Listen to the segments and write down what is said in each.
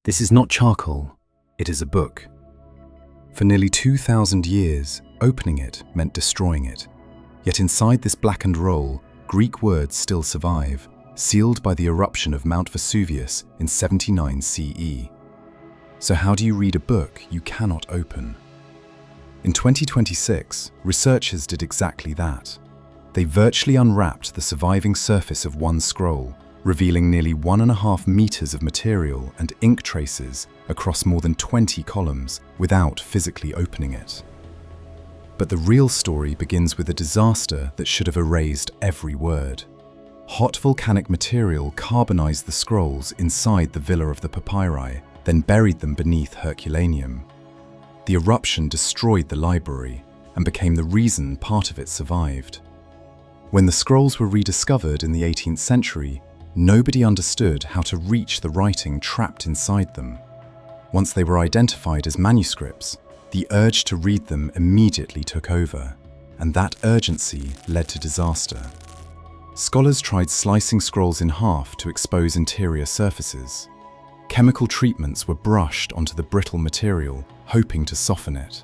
This is not charcoal, it is a book. For nearly 2,000 years, opening it meant destroying it. Yet inside this blackened roll, Greek words still survive, sealed by the eruption of Mount Vesuvius in 79 CE. So how do you read a book you cannot open? In 2026, researchers did exactly that. They virtually unwrapped the surviving surface of one scroll, revealing nearly 1.5 meters of material and ink traces across more than 20 columns without physically opening it. But the real story begins with a disaster that should have erased every word. Hot volcanic material carbonized the scrolls inside the villa of the papyri, then buried them beneath Herculaneum. The eruption destroyed the library and became the reason part of it survived. When the scrolls were rediscovered in the 18th century, nobody understood how to reach the writing trapped inside them. Once they were identified as manuscripts, the urge to read them immediately took over, and that urgency led to disaster. Scholars tried slicing scrolls in half to expose interior surfaces. Chemical treatments were brushed onto the brittle material, hoping to soften it.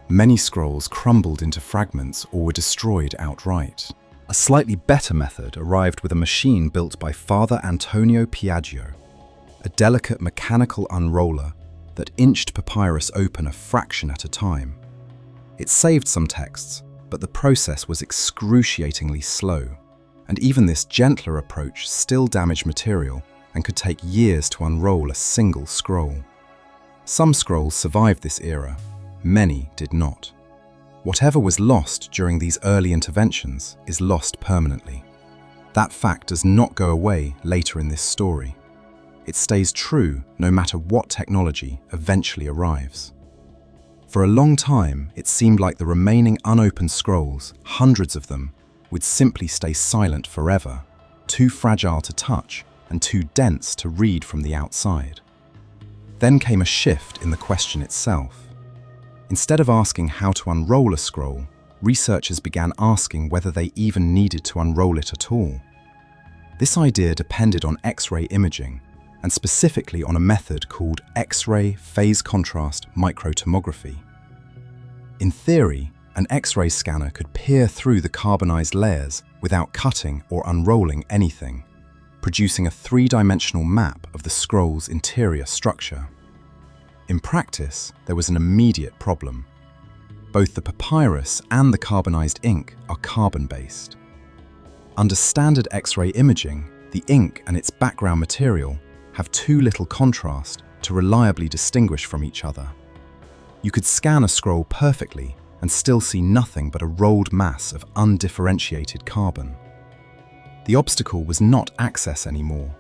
Many scrolls crumbled into fragments or were destroyed outright. A slightly better method arrived with a machine built by Father Antonio Piaggio, a delicate mechanical unroller that inched papyrus open a fraction at a time. It saved some texts, but the process was excruciatingly slow, and even this gentler approach still damaged material and could take years to unroll a single scroll. Some scrolls survived this era, many did not. Whatever was lost during these early interventions is lost permanently. That fact does not go away later in this story. It stays true no matter what technology eventually arrives. For a long time, it seemed like the remaining unopened scrolls, hundreds of them, would simply stay silent forever, too fragile to touch and too dense to read from the outside. Then came a shift in the question itself. Instead of asking how to unroll a scroll, researchers began asking whether they even needed to unroll it at all. This idea depended on X-ray imaging, and specifically on a method called X-ray phase contrast microtomography. In theory, an X-ray scanner could peer through the carbonized layers without cutting or unrolling anything, producing a three-dimensional map of the scroll's interior structure. In practice, there was an immediate problem. Both the papyrus and the carbonized ink are carbon-based. Under standard X-ray imaging, the ink and its background material have too little contrast to reliably distinguish from each other. You could scan a scroll perfectly and still see nothing but a rolled mass of undifferentiated carbon. The obstacle was not access anymore.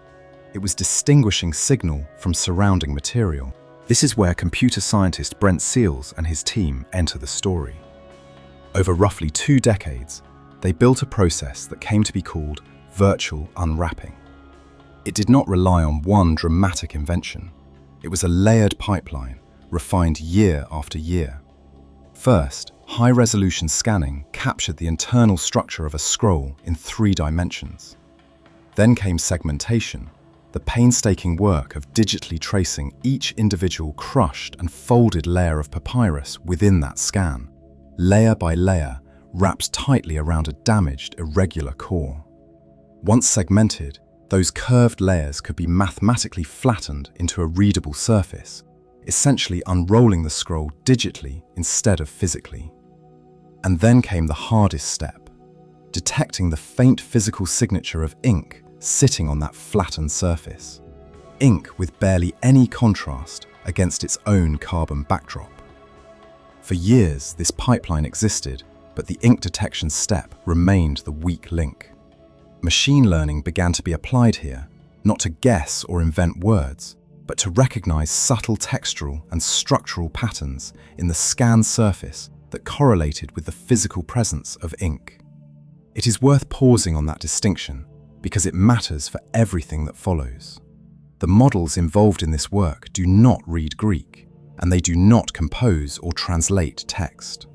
It was distinguishing signal from surrounding material. This is where computer scientist Brent Seals and his team enter the story. Over roughly 2 decades, they built a process that came to be called virtual unwrapping. It did not rely on one dramatic invention. It was a layered pipeline, refined year after year. First, high-resolution scanning captured the internal structure of a scroll in 3 dimensions. Then came segmentation, the painstaking work of digitally tracing each individual crushed and folded layer of papyrus within that scan, layer by layer, wrapped tightly around a damaged, irregular core. Once segmented, those curved layers could be mathematically flattened into a readable surface, essentially unrolling the scroll digitally instead of physically. And then came the hardest step, detecting the faint physical signature of ink sitting on that flattened surface. Ink with barely any contrast against its own carbon backdrop. For years, this pipeline existed, but the ink detection step remained the weak link. Machine learning began to be applied here, not to guess or invent words, but to recognize subtle textural and structural patterns in the scan surface that correlated with the physical presence of ink. It is worth pausing on that distinction because it matters for everything that follows. The models involved in this work do not read Greek, and they do not compose or translate text.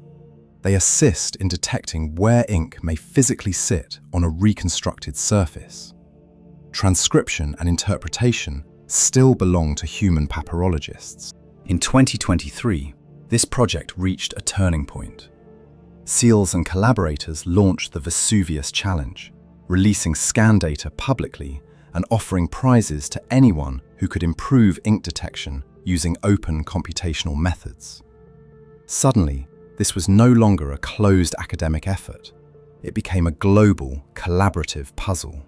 They assist in detecting where ink may physically sit on a reconstructed surface. Transcription and interpretation still belong to human papyrologists. In 2023, this project reached a turning point. SEALs and collaborators launched the Vesuvius Challenge, releasing scan data publicly and offering prizes to anyone who could improve ink detection using open computational methods. Suddenly, this was no longer a closed academic effort. It became a global, collaborative puzzle.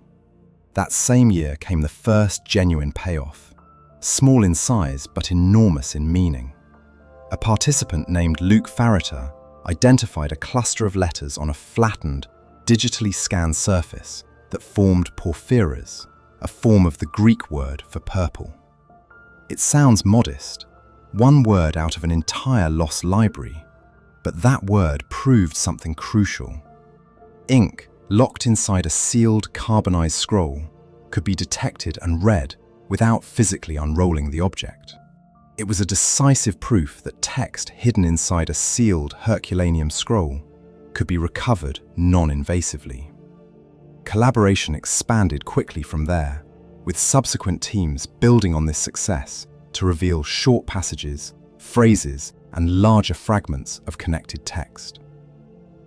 That same year came the first genuine payoff, small in size but enormous in meaning. A participant named Luke Fariter identified a cluster of letters on a flattened, digitally scanned surface that formed porphyras, a form of the Greek word for purple. It sounds modest, one word out of an entire lost library, but that word proved something crucial. Ink, locked inside a sealed, carbonized scroll, could be detected and read without physically unrolling the object. It was a decisive proof that text hidden inside a sealed Herculaneum scroll could be recovered non-invasively. Collaboration expanded quickly from there, with subsequent teams building on this success to reveal short passages, phrases, and larger fragments of connected text.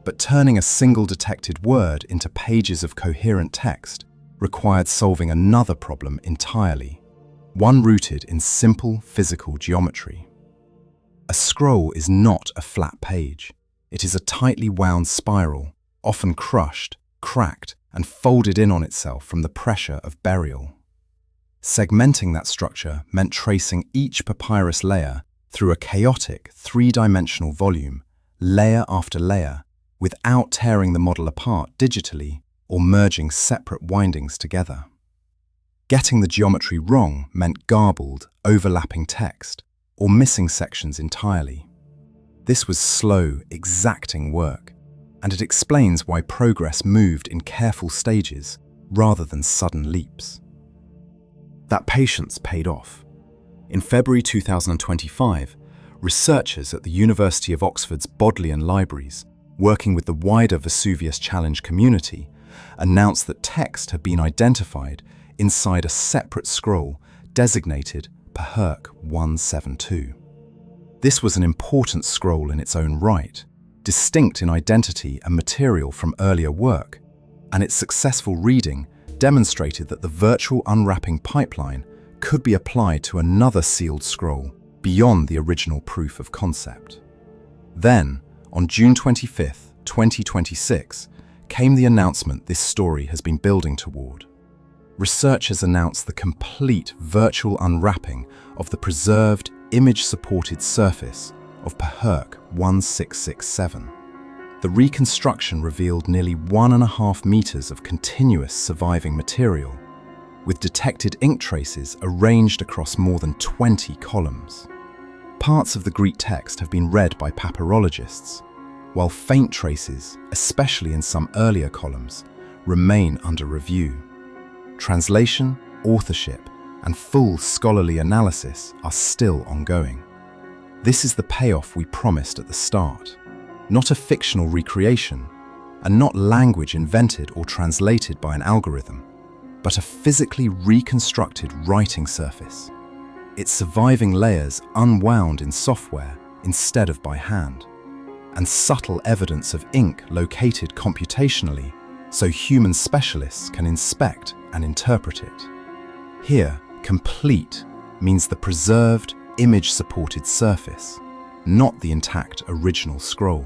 But turning a single detected word into pages of coherent text required solving another problem entirely, one rooted in simple physical geometry. A scroll is not a flat page. It is a tightly wound spiral, often crushed, cracked, and folded in on itself from the pressure of burial. Segmenting that structure meant tracing each papyrus layer through a chaotic, three-dimensional volume, layer after layer, without tearing the model apart digitally or merging separate windings together. Getting the geometry wrong meant garbled, overlapping text, or missing sections entirely. This was slow, exacting work, and it explains why progress moved in careful stages rather than sudden leaps. That patience paid off. In February 2025, researchers at the University of Oxford's Bodleian Libraries, working with the wider Vesuvius Challenge community, announced that text had been identified inside a separate scroll designated PHerc 172. This was an important scroll in its own right, distinct in identity and material from earlier work, and its successful reading demonstrated that the virtual unwrapping pipeline could be applied to another sealed scroll beyond the original proof of concept. Then, on June 25, 2026, came the announcement this story has been building toward. Researchers announced the complete virtual unwrapping of the preserved, image-supported surface of PHerc 1667. The reconstruction revealed nearly 1.5 meters of continuous surviving material, with detected ink traces arranged across more than 20 columns. Parts of the Greek text have been read by papyrologists, while faint traces, especially in some earlier columns, remain under review. Translation, authorship, and full scholarly analysis are still ongoing. This is the payoff we promised at the start. Not a fictional recreation, and not language invented or translated by an algorithm, but a physically reconstructed writing surface, its surviving layers unwound in software instead of by hand, and subtle evidence of ink located computationally so human specialists can inspect and interpret it. Here, complete means the preserved, image-supported surface, not the intact original scroll.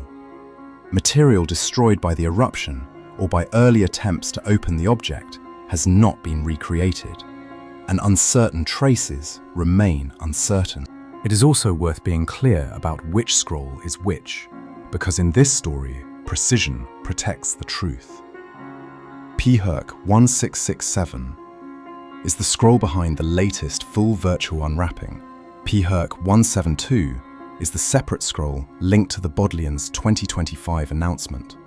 Material destroyed by the eruption or by early attempts to open the object has not been recreated, and uncertain traces remain uncertain. It is also worth being clear about which scroll is which, because in this story, precision protects the truth. PHerc 1667 is the scroll behind the latest full virtual unwrapping. PHerc 172 is the separate scroll linked to the Bodleian's 2025 announcement,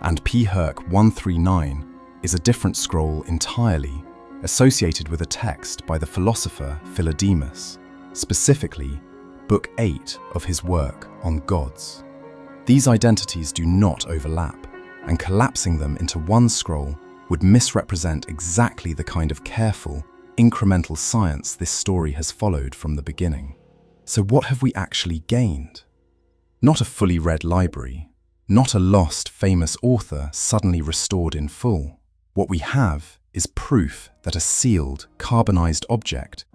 and PHerc 139 is a different scroll entirely, associated with a text by the philosopher Philodemus, specifically Book 8 of his work on gods. These identities do not overlap, and collapsing them into one scroll would misrepresent exactly the kind of careful, incremental science this story has followed from the beginning. So what have we actually gained? Not a fully read library, not a lost, famous author suddenly restored in full. What we have is proof that a sealed, carbonized object,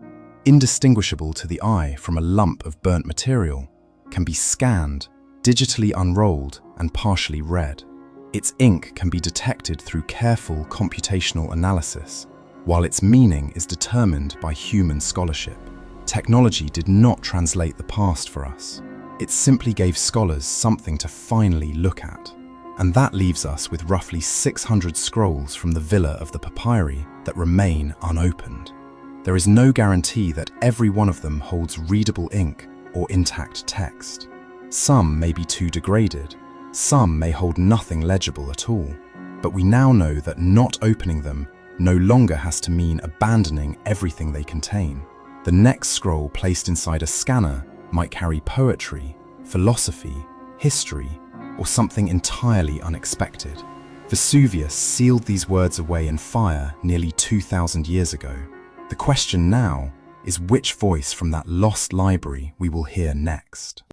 indistinguishable to the eye from a lump of burnt material, can be scanned, digitally unrolled, and partially read. Its ink can be detected through careful computational analysis, while its meaning is determined by human scholarship. Technology did not translate the past for us. It simply gave scholars something to finally look at. And that leaves us with roughly 600 scrolls from the Villa of the Papyri that remain unopened. There is no guarantee that every one of them holds readable ink or intact text. Some may be too degraded, some may hold nothing legible at all. But we now know that not opening them no longer has to mean abandoning everything they contain. The next scroll placed inside a scanner might carry poetry, philosophy, history, or something entirely unexpected. Vesuvius sealed these words away in fire nearly 2,000 years ago. The question now is which voice from that lost library we will hear next.